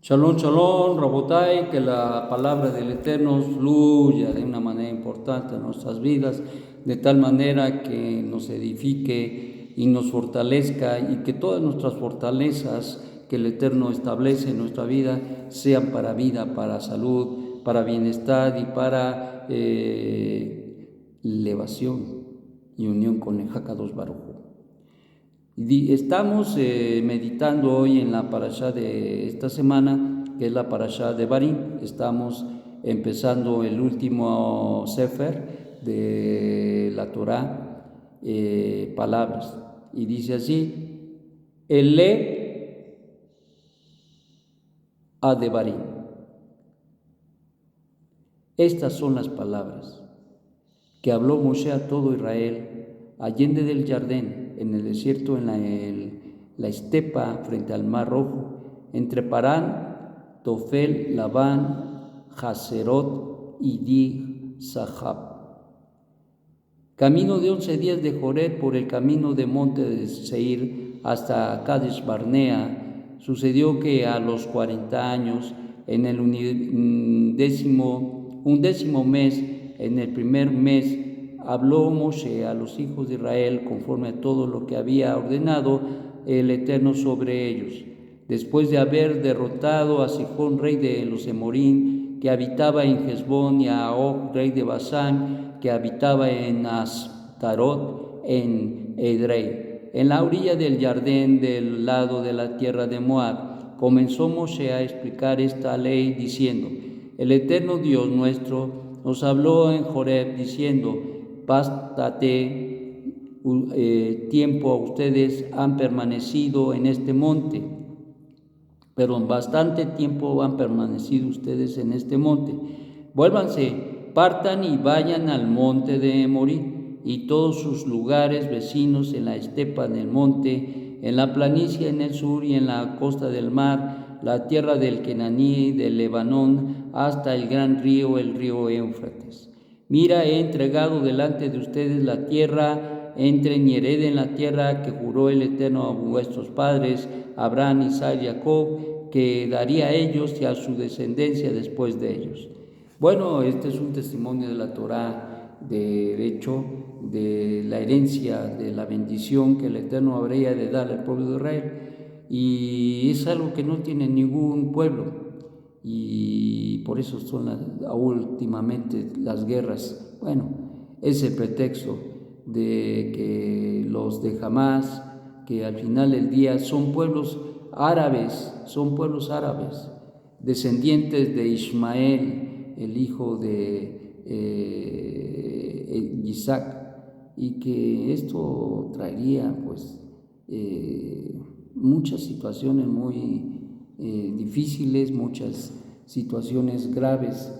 Shalom, shalom, Rabotai, que la palabra del Eterno fluya de una manera importante en nuestras vidas, de tal manera que nos edifique y nos fortalezca, y que todas nuestras fortalezas que el Eterno establece en nuestra vida sean para vida, para salud, para bienestar y para elevación y unión con el Hakadosh Baruj Hu. Estamos meditando hoy en la parashá de esta semana, que es la parashá de Barim. Estamos empezando el último sefer de la Torá, palabras. Y dice así: Ele a de Barim. Estas son las palabras que habló Moshe a todo Israel, allende del Jardín, en el desierto, en la estepa, frente al Mar Rojo, entre Parán, Tofel, Labán, Haserot y Di Sahab. Camino de 11 días de Joret por el camino de monte de Seir hasta Kadesh Barnea. Sucedió que a los 40 años, en el undécimo mes, en el primer mes, habló Moshe a los hijos de Israel conforme a todo lo que había ordenado el Eterno sobre ellos. Después de haber derrotado a Sihón, rey de los Emorín, que habitaba en Hezbón, y a Og, rey de Basán, que habitaba en Astarot, en Edrei, en la orilla del Jardín, del lado de la tierra de Moab, comenzó Moshe a explicar esta ley diciendo: el Eterno Dios nuestro nos habló en Joreb diciendo: bástate tiempo, ustedes han permanecido en este monte, bastante tiempo han permanecido ustedes en este monte. Vuélvanse, partan y vayan al monte de Morí y todos sus lugares vecinos, en la estepa, en el monte, en la planicie, en el sur y en la costa del mar, la tierra del Kenaní, del Lebanón, hasta el gran río, el río Éufrates. Mira, he entregado delante de ustedes la tierra, entren y hereden la tierra que juró el Eterno a vuestros padres, Abraham, Isaac y Jacob, que daría a ellos y a su descendencia después de ellos. Bueno, este es un testimonio de la Torá, de hecho, de la herencia, de la bendición que el Eterno habría de dar al pueblo de Israel. Y es algo que no tiene ningún pueblo. Y por eso son últimamente las guerras. Bueno, ese pretexto de que los de Hamás, que al final del día son pueblos árabes, descendientes de Ismael, el hijo de Isaac, y que esto traería pues muchas situaciones muy difíciles, muchas situaciones graves,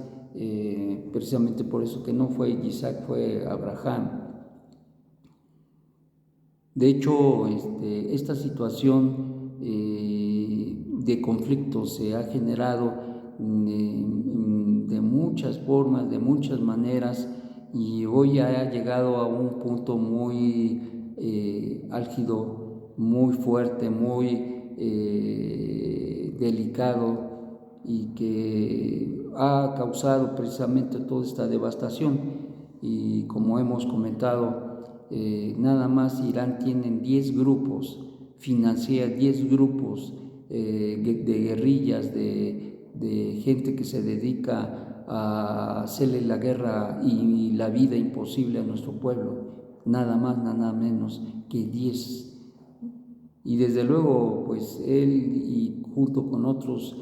precisamente por eso que no fue Isaac, fue Abraham. De hecho, esta situación de conflicto se ha generado de muchas formas, de muchas maneras, y hoy ha llegado a un punto muy álgido, muy fuerte, muy delicado, y que ha causado precisamente toda esta devastación. Y como hemos comentado, nada más Irán tienen 10 grupos, financia 10 grupos de guerrillas, de gente que se dedica a hacerle la guerra y la vida imposible a nuestro pueblo, nada más, nada menos que 10. Y desde luego, pues él, y junto con otros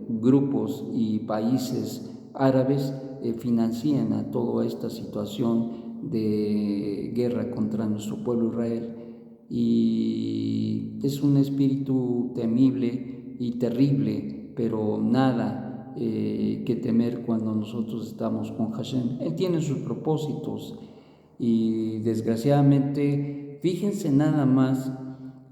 grupos y países árabes, financian a toda esta situación de guerra contra nuestro pueblo Israel. Y es un espíritu temible y terrible, pero nada que temer cuando nosotros estamos con Hashem. Él tiene sus propósitos, y desgraciadamente, fíjense nada más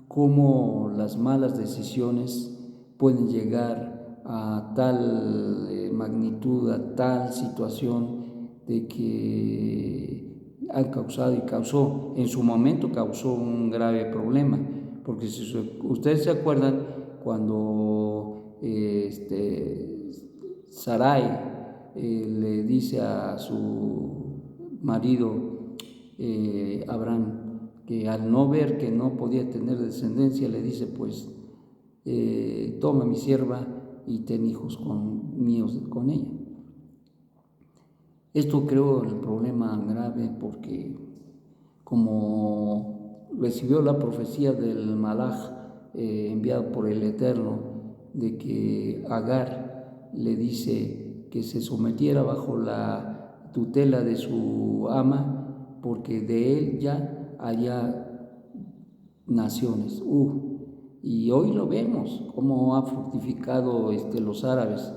cómo las malas decisiones pueden llegar a tal magnitud, a tal situación, de que han causado y causó, en su momento causó un grave problema, porque si ustedes se acuerdan, cuando Sarai le dice a su marido Abraham, que al no ver que no podía tener descendencia, le dice, pues, toma mi sierva y ten hijos míos con ella. Esto creo el problema grave porque como recibió la profecía del Malaj enviado por el Eterno, de que Agar le dice que se sometiera bajo la tutela de su ama, porque de él ya haya naciones. Y hoy lo vemos, cómo ha fructificado los árabes.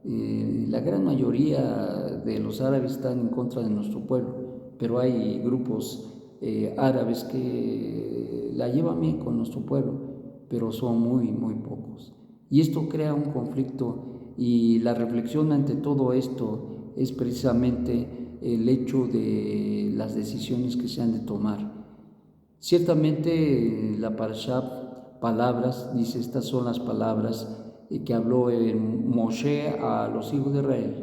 La gran mayoría de los árabes están en contra de nuestro pueblo, pero hay grupos árabes que la llevan bien con nuestro pueblo, pero son muy, muy pocos. Y esto crea un conflicto, y la reflexión ante todo esto es precisamente el hecho de las decisiones que se han de tomar. Ciertamente la Parashá Palabras dice, estas son las palabras que habló Moshe a los hijos de Israel.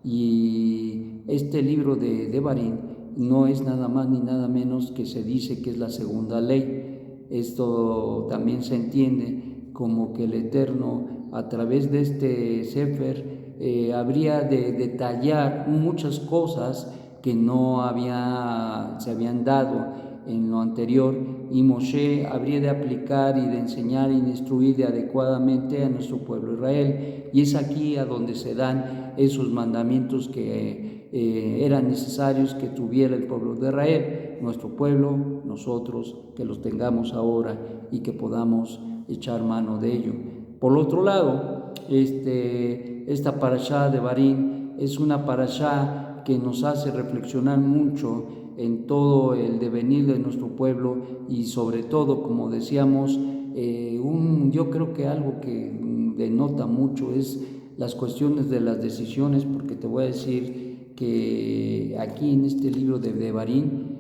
Y este libro de Devarim no es nada más ni nada menos que se dice que es la segunda ley. Esto también se entiende como que el Eterno, a través de este Sefer, habría de detallar muchas cosas que no se habían dado en lo anterior, y Moshe habría de aplicar y de enseñar y de instruir adecuadamente a nuestro pueblo Israel. Y es aquí a donde se dan esos mandamientos que eran necesarios que tuviera el pueblo de Israel, nuestro pueblo, nosotros, que los tengamos ahora y que podamos echar mano de ello. Por otro lado, esta parashá de Devarim es una parashá que nos hace reflexionar mucho en todo el devenir de nuestro pueblo, y sobre todo, como decíamos, yo creo que algo que denota mucho es las cuestiones de las decisiones, porque te voy a decir que aquí en este libro de Devarim,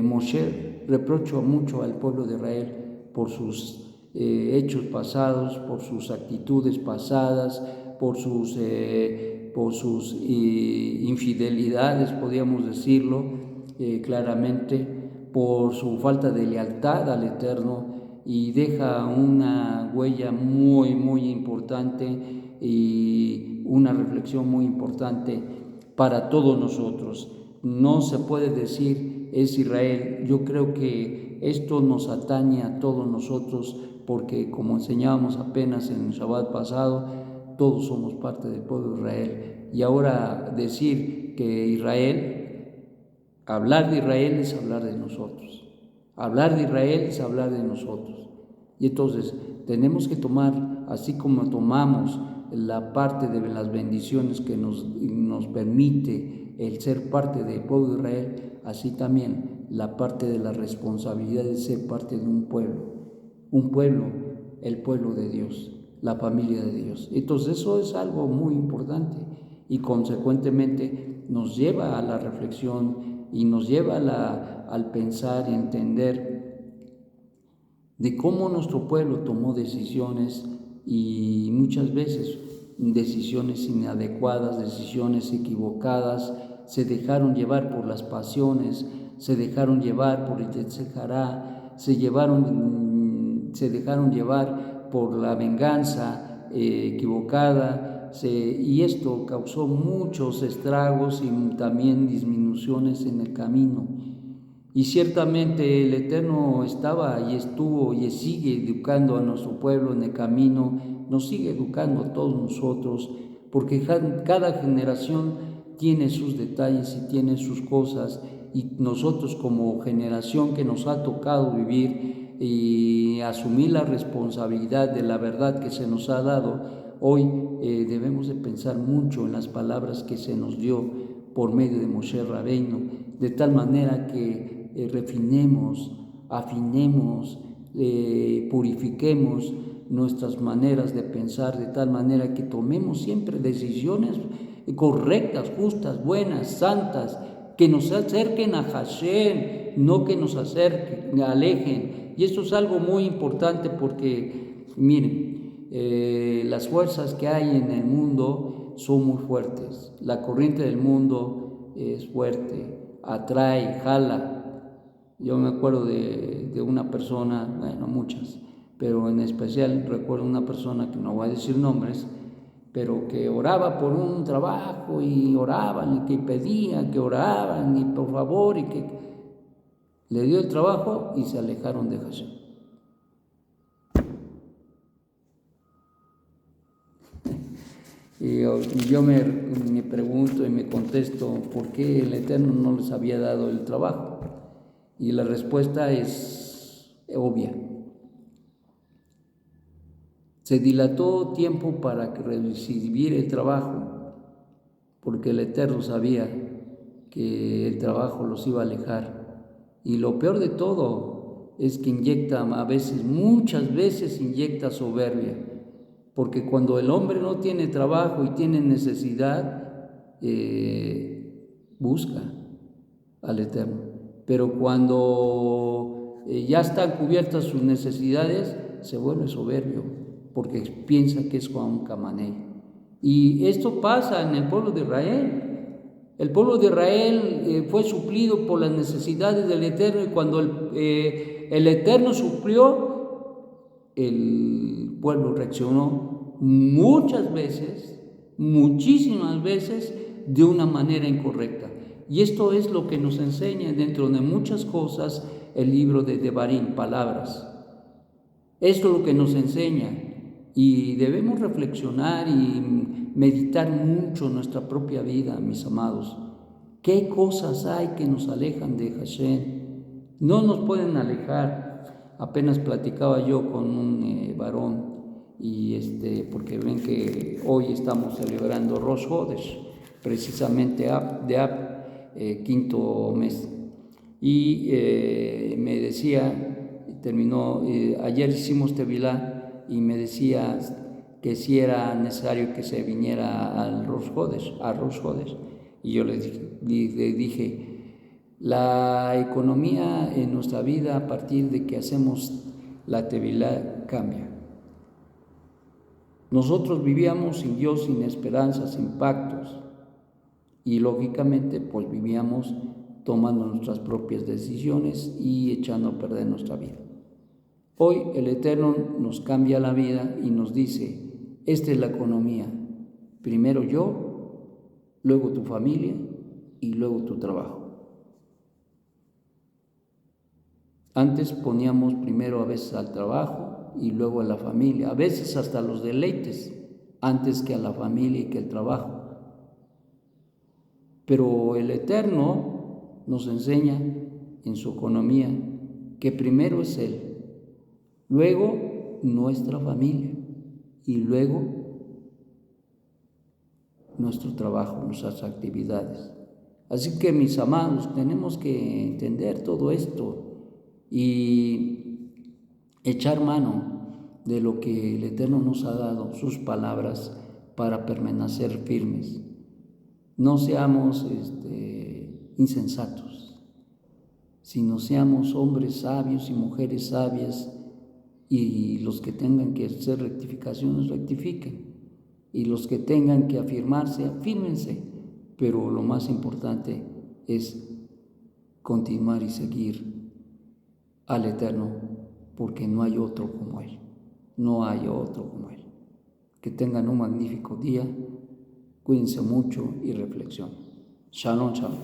Moshe reprocha mucho al pueblo de Israel por sus hechos pasados, por sus actitudes pasadas, por sus infidelidades, podríamos decirlo claramente, por su falta de lealtad al Eterno, y deja una huella muy, muy importante y una reflexión muy importante para todos nosotros. No se puede decir es Israel. Yo creo que esto nos atañe a todos nosotros, porque como enseñábamos apenas en el Shabbat pasado, todos somos parte del pueblo de Israel. Y ahora decir que hablar de Israel es hablar de nosotros. Hablar de Israel es hablar de nosotros. Y entonces tenemos que tomar, así como tomamos la parte de las bendiciones que nos permite el ser parte del pueblo de Israel, así también la parte de la responsabilidad de ser parte de un pueblo, el pueblo de Dios, la familia de Dios. Entonces eso es algo muy importante, y consecuentemente nos lleva a la reflexión y nos lleva al pensar y entender de cómo nuestro pueblo tomó decisiones, y muchas veces decisiones inadecuadas, decisiones equivocadas, se dejaron llevar por las pasiones, se dejaron llevar por el Yetzer Hará, se dejaron llevar por la venganza equivocada, y esto causó muchos estragos y también disminuciones en el camino. Y ciertamente el Eterno estaba y estuvo y sigue educando a nuestro pueblo en el camino, nos sigue educando a todos nosotros, porque cada generación tiene sus detalles y tiene sus cosas, y nosotros como generación que nos ha tocado vivir y asumir la responsabilidad de la verdad que se nos ha dado, hoy debemos de pensar mucho en las palabras que se nos dio por medio de Moshe Rabbeinu, de tal manera que refinemos, afinemos, purifiquemos nuestras maneras de pensar, de tal manera que tomemos siempre decisiones correctas, justas, buenas, santas, que nos acerquen a Hashem, no que nos alejen. Y esto es algo muy importante porque, miren, las fuerzas que hay en el mundo son muy fuertes. La corriente del mundo es fuerte, atrae, jala. Yo me acuerdo de una persona, bueno, muchas, pero en especial recuerdo una persona que no voy a decir nombres, pero que oraba por un trabajo y oraban y que pedían, que oraban y por favor y que le dio el trabajo y se alejaron de Hashem. Y yo me pregunto y me contesto por qué el Eterno no les había dado el trabajo. Y la respuesta es obvia. Se dilató tiempo para recibir el trabajo, porque el Eterno sabía que el trabajo los iba a alejar. Y lo peor de todo es que inyecta a veces, muchas veces inyecta soberbia, porque cuando el hombre no tiene trabajo y tiene necesidad, busca al Eterno. Pero cuando ya están cubiertas sus necesidades, se vuelve soberbio, porque piensa que es Juan Camaney. Y esto pasa en el pueblo de Israel. El pueblo de Israel fue suplido por las necesidades del Eterno, y cuando el Eterno suplió, el pueblo reaccionó muchas veces, muchísimas veces, de una manera incorrecta. Y esto es lo que nos enseña, dentro de muchas cosas, el libro de Devarim, palabras. Esto es lo que nos enseña, y debemos reflexionar y meditar mucho nuestra propia vida, mis amados. ¿Qué cosas hay que nos alejan de Hashem? No nos pueden alejar. Apenas platicaba yo con un varón, y porque ven que hoy estamos celebrando Rosh Hodesh, precisamente quinto mes. Y me decía, ayer hicimos Tevilá, y me decía que si era necesario que se viniera al Rosh Hodesh. Y yo le dije, la economía en nuestra vida, a partir de que hacemos la Tevilá, cambia. Nosotros vivíamos sin Dios, sin esperanza, sin pactos, y lógicamente pues vivíamos tomando nuestras propias decisiones y echando a perder nuestra vida. Hoy el Eterno nos cambia la vida y nos dice, esta es la economía, primero yo, luego tu familia y luego tu trabajo. Antes poníamos primero a veces al trabajo y luego a la familia, a veces hasta los deleites, antes que a la familia y que el trabajo. Pero el Eterno nos enseña en su economía que primero es Él, luego nuestra familia y luego nuestro trabajo, nuestras actividades. Así que, mis amados, tenemos que entender todo esto y echar mano de lo que el Eterno nos ha dado, sus palabras, para permanecer firmes. No seamos insensatos, sino seamos hombres sabios y mujeres sabias, y los que tengan que hacer rectificaciones, rectifiquen, y los que tengan que afirmarse, afírmense, pero lo más importante es continuar y seguir al Eterno, porque no hay otro como Él, no hay otro como Él. Que tengan un magnífico día, cuídense mucho y reflexionen. Shalom, shalom.